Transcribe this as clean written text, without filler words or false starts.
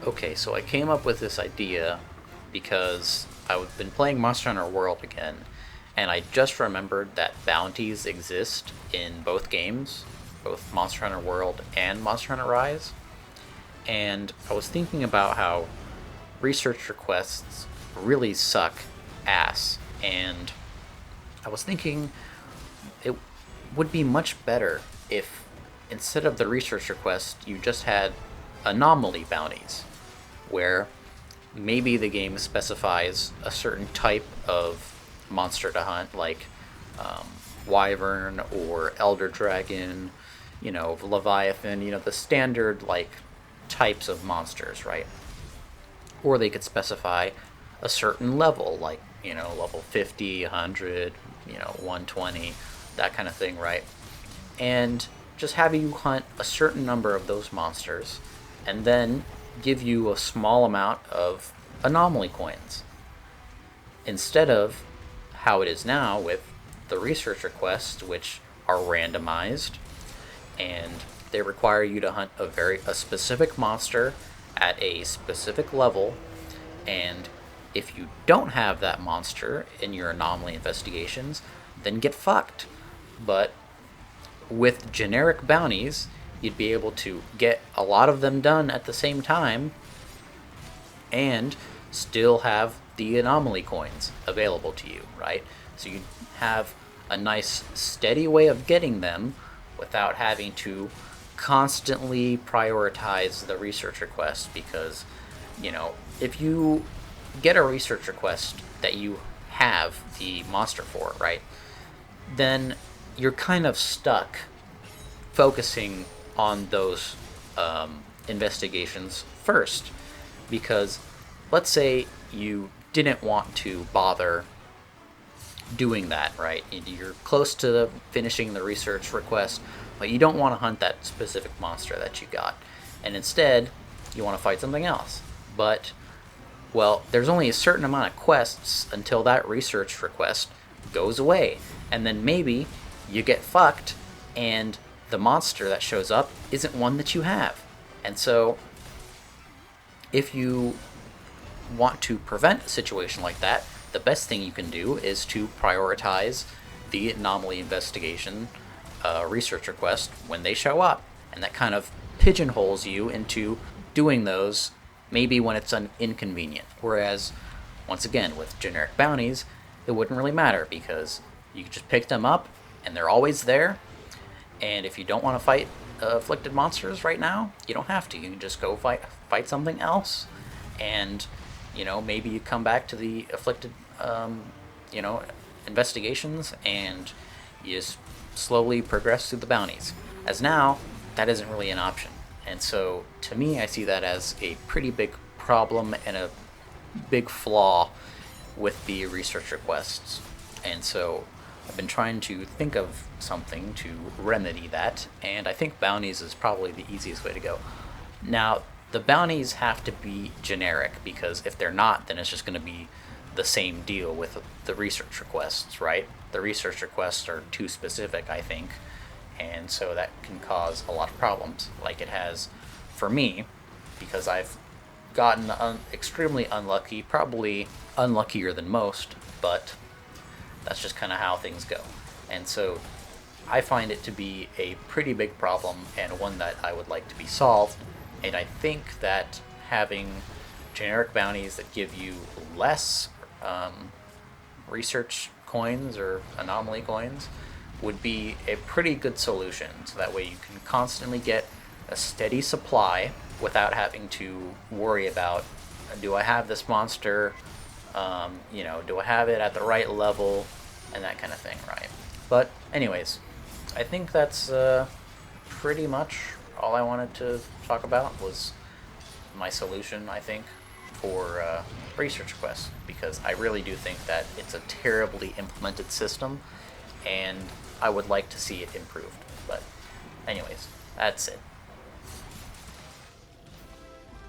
Okay, so I came up with this idea because I've been playing Monster Hunter World again, and I just remembered that bounties exist in both games, both Monster Hunter World and Monster Hunter Rise. And I was thinking about how research requests really suck ass, and I was thinking it would be much better if instead of the research request, you just had anomaly bounties, where maybe the game specifies a certain type of monster to hunt, like um, wyvern or elder dragon, leviathan, the standard like types of monsters, right? Or they could specify a certain level, like level 50, 100, 120, that kind of thing, right? And just have you hunt a certain number of those monsters, and then give you a small amount of anomaly coins, instead of how it is now with the research requests, which are randomized and they require you to hunt a specific monster at a specific level. And if you don't have that monster in your anomaly investigations, then get fucked. But with generic bounties, you'd be able to get a lot of them done at the same time and still have the anomaly coins available to you, right? So you have a nice steady way of getting them without having to constantly prioritize the research request, because if you get a research request that you have the monster for, right, then you're kind of stuck focusing on those investigations first, because let's say you didn't want to bother doing that, right? You're close to finishing the research request, but you don't want to hunt that specific monster that you got, and instead you want to fight something else. But, well, there's only a certain amount of quests until that research request goes away, and then maybe you get fucked and the monster that shows up isn't one that you have. And so if you want to prevent a situation like that, the best thing you can do is to prioritize the anomaly investigation research request when they show up. And that kind of pigeonholes you into doing those maybe when it's inconvenient. Whereas, once again, with generic bounties, it wouldn't really matter, because you could just pick them up and they're always there. And if you don't want to fight afflicted monsters right now, you don't have to. You can just go fight something else, and maybe you come back to the afflicted investigations, and you just slowly progress through the bounties. As now, that isn't really an option. And so, to me, I see that as a pretty big problem and a big flaw with the research requests. And so, I've been trying to think of something to remedy that, and I think bounties is probably the easiest way to go. Now, the bounties have to be generic, because if they're not, then it's just going to be the same deal with the research requests, right? The research requests are too specific, I think, and so that can cause a lot of problems, like it has for me, because I've gotten extremely unlucky, probably unluckier than most, but that's just kind of how things go. And so I find it to be a pretty big problem, and one that I would like to be solved. And I think that having generic bounties that give you less research coins or anomaly coins would be a pretty good solution. So that way you can constantly get a steady supply without having to worry about, do I have this monster? Do I have it at the right level? And that kind of thing, right? But anyways, I think that's pretty much all I wanted to talk about was my solution, I think, for research quests, because I really do think that it's a terribly implemented system, and I would like to see it improved. But anyways, that's it.